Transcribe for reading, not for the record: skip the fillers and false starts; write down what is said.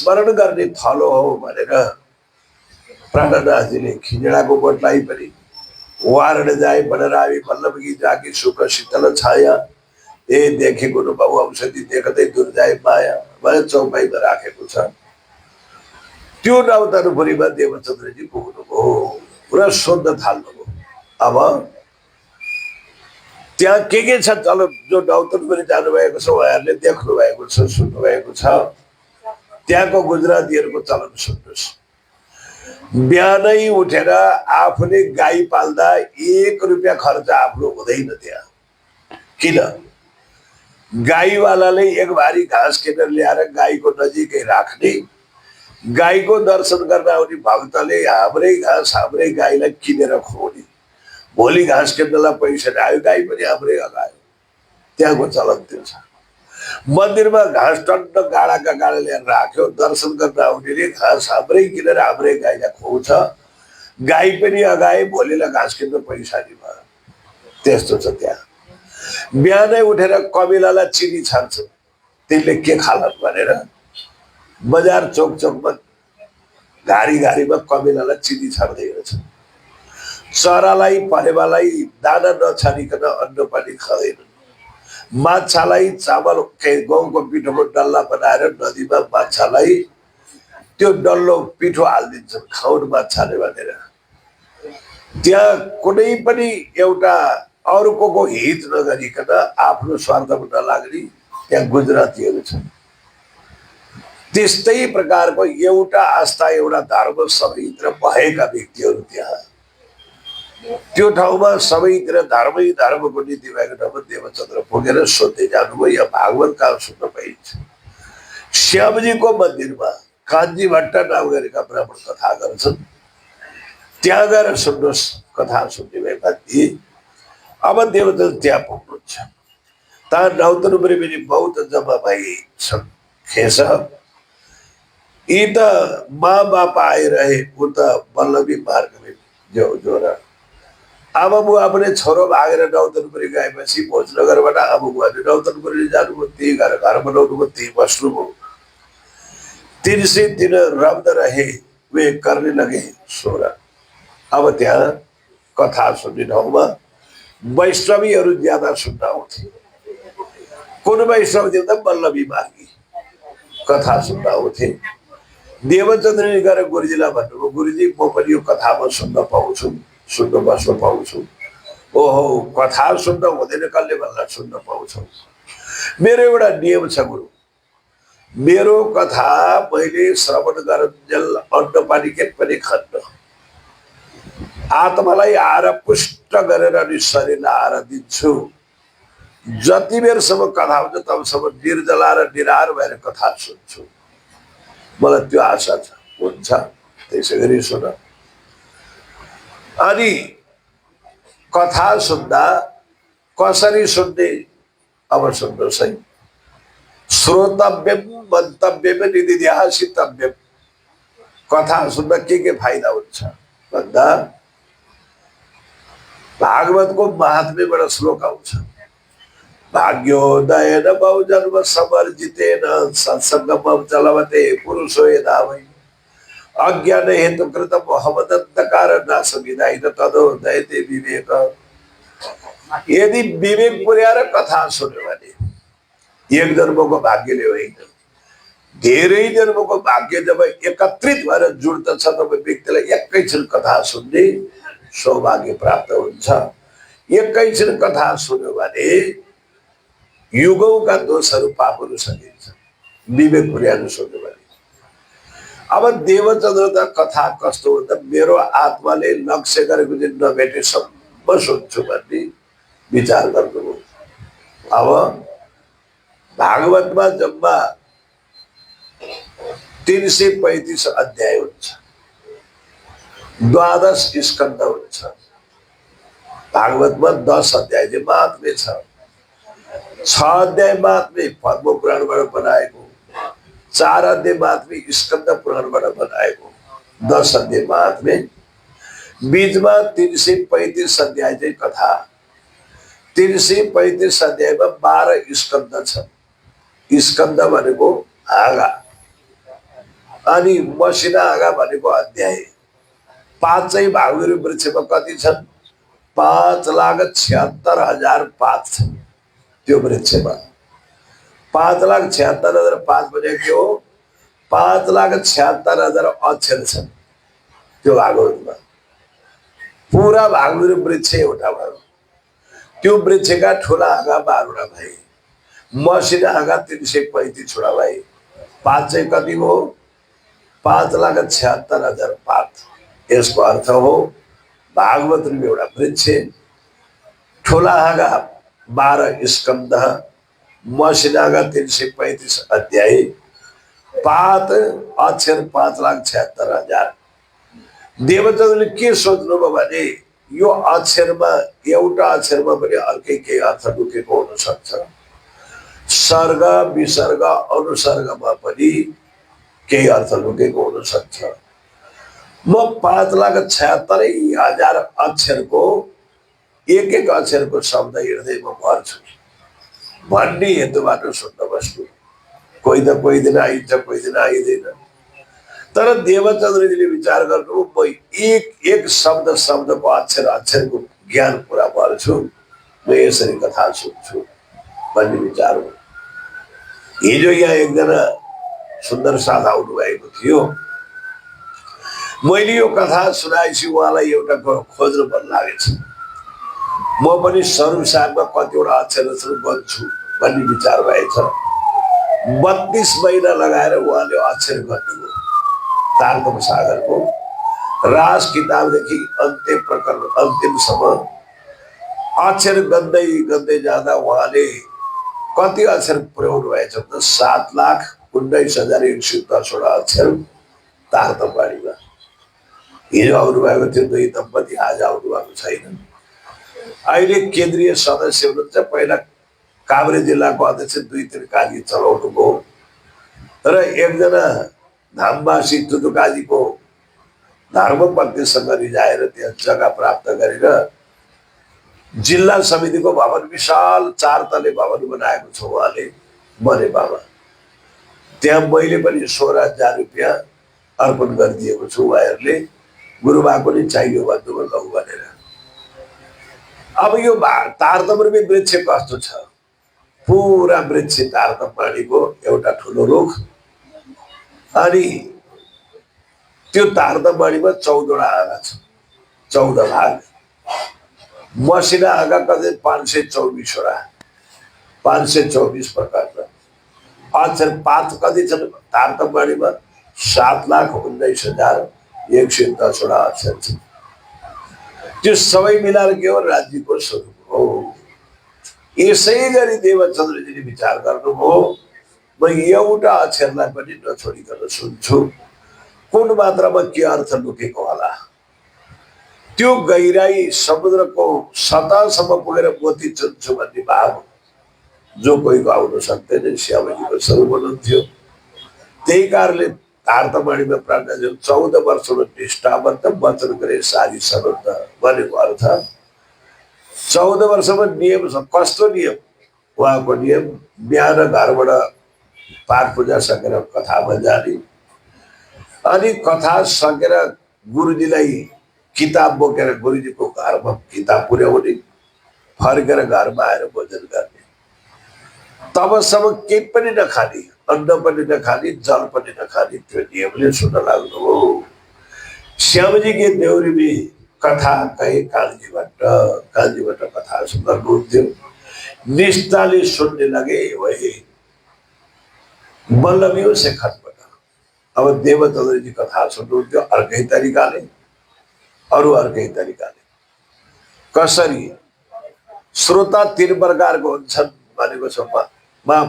स्मरण गर्ने थलो हो भनेर प्राणनाथजीले खिजडाको बोटलाई पनि वारण जाए बनरावी वल्लभकी जाकी सुख शीतल छाया ए देखेको बहु औषधि देख्दै दूर जाए माया भनेर चौपाईमा राखेको छ। त्यो नौतनपुरीमा देवचन्द्रजी पुग्नुभयो र सोध्न थाल्नुभयो। अब त्यहाँ के छ चलो जो नौतनपुरी जानुभएको छ उहाँहरूले देख्नु भएको छ सुन्नु भएको छ। त्यहाँको गुजरातीहरूको चलन सुन्नुहोस्। बिहानै उठेर आफूले गाई पाल्दा 1 रुपियाँ खर्च आफ्नो हुँदैन त्यहाँ। किन? गाईवालाले एक भारी घाँस किनेर ल्याएर गाईको नजिकै राख्ने, गाईको दर्शन गर्न आउने भक्तले हाम्रै घाँस हाम्रै गाईलाई किनेर खुवाउने। भोलि घाँस किन्नलाई पैसा आयो गाई पनि हाम्रै अगायो। त्यहाँको चलन त्यो छ। मन्दिरमा घाँस टन्न गाडाका गाडा ल्याएर राख्यो, दर्शन गर्न आउनेले घाँस हाम्रै किनेर हाम्रै गाईलाई खुवाउँछ। गाई पनि अगाए, भोलिलाई घाँस किन्न पैसा नि भयो। त्यस्तो छ त्यहाँ। बिहानै उठेर कमिलालाई चिनी छान्छ, त्यसले के खालन् भनेर बजार चोक चोकमा घारी घारीमा कमिलालाई चिनी छाड्दै रहेछ। चरालाई परेवालाई दाना नछानिकन अन्न पानी खाँदैनन्। माछालाई चामल गहुँको पिठोको डल्ला बनाएर नदीमा माछालाई त्यो डल्लो पिठो हालिदिन्छन् खाउन् माछाले भनेर। त्यहाँ कुनै पनि एउटा अर्कोको हित नगरिकन आफ्नो स्वार्थमा नलाग्ने त्यहाँ गुजरातीहरू छन्। त्यस्तै प्रकारको एउटा आस्था एउटा धर्म सबैतिर भएका व्यक्तिहरू त्यहाँ। त्यो ठाउँमा सबैतिर धर्मै धर्मको नीति भएको ठाउँमा देवचन्द्र पुगेर सोध्दै जानुभयो यहाँ भागवत कहाँ सुन्न पाइन्छ। श्यामजीको मन्दिरमा कान्छी भट्ट नाम गरेका ब्राह्मण कथा गर्छन्, त्यहाँ गएर सुन्नुहोस्। कथा सुन्ने भएका थिए। अब देवचन्द्र त्यहाँ पुग्नुहुन्छ। त्यहाँ नौतनपुरी पनि बहुत जम्मा भई छन् खेस। यी त माँ बाप आइरहे, ऊ त वल्लभी मार्गले जो जोरा आमा बुवा पनि छोरो भागेर नौतनपुरी गएपछि भोजनगरबाट आमा बुवाले नौतनपुरी जानुभयो। त्यही घर घर बनाउनुभयो, त्यही बस्नुभयो। 303 रब्द रहे वे करने लगे सोरा। अब त्यहाँ कथा सुन्ने ठाउँमा वैष्णवीहरू ज्यादा सुन्न आउँथे। कुन वैष्णव थियो त? वल्लभी मार्गी कथा सुन्न आउँथे। देवचन्द्रले गएर गुरुजीलाई भन्नुभयो, गुरुजी म पनि यो कथामा सुन्न पाउँछु, सुन्न बस्न पाउँछु। ओहो, कथा सुन्न हुँदैन कसले भन्दा सुन्न पाउँछौ? मेरो एउटा नियम छ गुरु, मेरो कथा मैले श्रवण गरुन्जेल अन्न पानी के पनि खन्न। आत्मालाई आएर पुष्ट गरेर अनि शरीरलाई आएर दिन्छु। जति बेरसम्म कथा हुन्छ तबसम्म निर्जला र निराहार भएर कथा सुन्छु। मलाई त्यो आशा छ। हुन्छ, त्यसै गरी सुन। अनि कथा सुन्दा कसरी सुन्ने अब सुन्नुहोस् है। श्रोतव्यम मन्तव्यम निधिध्यासितव्यम। कथा सुन्दा के फाइदा हुन्छ भन्दा भागवतको महात्म्यबाट श्लोक आउँछ। भाग्योदयन बहुजन्म समर्जितेन सत्सङ्गम चलवते पुरुषो यदा वै अज्ञान हेतु कृत मोहमदन्तकार नाश विधायन तदोदयते विवेक। यदि विवेक पुर्याएर कथा सुन्यो भने एक जन्मको भाग्यले होइन, धेरै जन्मको भाग्य जब एकत्रित भएर जुड्दछ तब व्यक्तिलाई एकैछिन कथा सुन्ने सौभाग्य प्राप्त हुन्छ। एकैछिन कथा सुन्यो भने युगौंका दोषहरू पापहरू सकिन्छ, विवेक पुर्याउनु सुन्यो भने। अब देवचन्द्र त कथा कस्तो हो त, मेरो आत्माले लक्ष्य गरेको दिन नभेटेसम्म सुन्छु भन्ने विचार गर्नुभयो। अब भागवतमा जम्मा 335 अध्याय हुन्छ, 12 स्कन्द हुन्छ। भागवतमा 10 अध्याय चाहिँ महात्म्य छ। 6 अध्याय महात्म्य पद्म पुराणबाट बनाएको, 4 अध्याय महात्म्य स्कन्द पुराणबाट बनाएको, 10 अध्याय महात्म्य। बीचमा 335 अध्याय चाहिँ कथा। 335 अध्यायमा 12 स्कन्द छ। स्कन्द भनेको हाँगा। अनि मसिना हाँगा भनेको अध्याय। पातै भागहरू वृक्षमा कति छन्? 5,76,000 पात छन् त्यो वृक्षमा। 5,76,000 पात भनेको के हो? 5,76,000 अक्षर छन् त्यो भागवतमा। पुरा भागवत वृक्ष एउटा भयो। त्यो वृक्षका ठुला हाँगा 12 भए, मसिना हाँगा 335 भए। पात चाहिँ कति हो? 5,76,000 पात। यसको अर्थ हो भागवत रूपी एउटा वृक्ष, ठुला हाँगा 12 स्कन्द, मसिना हाँगा 335 अध्याय, पात अक्षर 5,76,000। देवचन्द्रले के सोच्नुभयो भने यो अक्षरमा, एउटा अक्षरमा पनि अर्कै केही अर्थ लुकेको हुन सक्छ। सर्ग विसर्ग अनुसर्गमा पनि केही अर्थ लुकेको हुन सक्छ। म 5,76,000 अक्षरको एक अक्षरको शब्द हृदयमा भर्छु भन्ने हेतुबाट सुन्न बस्नु। कोही त कोही दिन आइन्छ, कोही दिन आइँदैन। तर देवचन्द्रजीले विचार गर्नु, म एक शब्द शब्दको अक्षर अक्षरको ज्ञान पुरा गर्छु, म यसरी कथा सुन्छु भन्ने विचार हो। हिजो यहाँ एकजना सुन्दर साथ आउनु भएको थियो। मैले यो कथा सुनाएपछि उहाँलाई एउटा खोज्नु मन लागेछ। म पनि सर्वसागमा कतिवटा अक्षर बन्छु भन्ने विचार भएछ। 32 महिना लगाएर उहाँले अक्षर गर्नुभयो। तारतम सागरको रास किताबदेखि अन्त्य प्रकरण अन्तिमसम्म अक्षर गन्दै गन्दै जाँदा उहाँले कति अक्षर पुर्याउनु भएछ त? 7,19,110 अक्षर तारतमबाणीमा। हिजो आउनुभएको थियो 2 दम्पति, आज आउनुभएको छैन। अहिले केन्द्रीय सदस्य हुनुहुन्छ। पहिला काभ्रे जिल्लाको अध्यक्ष 2-3 कार्य चलाउनु भयो र एकजना धामवासी तुतुकाजीको धर्मपत्नीसँग रिजाएर त्यहाँ जग्गा प्राप्त गरेर जिल्ला समितिको भवन, विशाल 4 तले भवन बनाएको छ उहाँले बनेपामा। त्यहाँ मैले पनि 16,000 रुपियाँ अर्पण गरिदिएको छु। उहाँहरूले गुरुबाको नि चाहियो भन्नुभयो, लौ भनेर। अब यो तारतम रूपी वृक्ष कस्तो छ? पुरा वृक्ष तारतमबाणीको एउटा ठुलो रुख। अनि त्यो तारतमबाणीमा 14वटा हाँगा छ, 14 भाग। मसिना हाँगा कतै 524वटा, 524 प्रकारका अक्षर। पात कति छन् तारतमबाणीमा? 7,19,110 अक्षर छन्। त्यो सबै मिलाएर के हो? राज्यको स्वरूप हो। यसै गरी देवचन्द्रजीले विचार गर्नुभयो, म एउटा अक्षरलाई पनि नछोडिकन सुन्छु, कुन मात्रामा के अर्थ लुकेको होला। त्यो गहिराई समुद्रको सतहसम्म पुगेर मोती चुन्छु भन्ने भाव जो कोहीको आउन सक्दैन। श्यामजीको स्वरूप हुनुहुन्थ्यो। त्यही कारणले तारतमबाणीमा प्राणज्यू 14 वर्षमा निष्ठाबद्ध वचन गरे सारी सनन्द भनेको अर्थ 14 वर्षमा नियम छ। कस्तो नियम? उहाँको नियम बिहान घरबाट पाठ पूजा सकेर कथामा जाने, अनि कथा सकेर गुरुजीलाई किताब बोकेर गुरुजीको घरमा किताब पुर्याउने, फर्केर घरमा आएर भोजन गर्ने। तबसम्म केही पनि नखाने, अन्न पनि नखाने, जल पनि नखाने, त्यो नियमले सुन्न लाग्नुभयो। श्यामजीकी देउरीले कथा कहे कान्छीबाट कथा सुन्नुहुन्थ्यो। निष्ठाले सुन्ने लगे वही बल्लभियो से खतबाट। अब देवचन्द्रजी कथा सुन्नुहुन्थ्यो अर्कै तरिकाले, अरू अर्कै तरिकाले। कसरी? श्रोता 3 प्रकारको हुन्छन् भनेको छ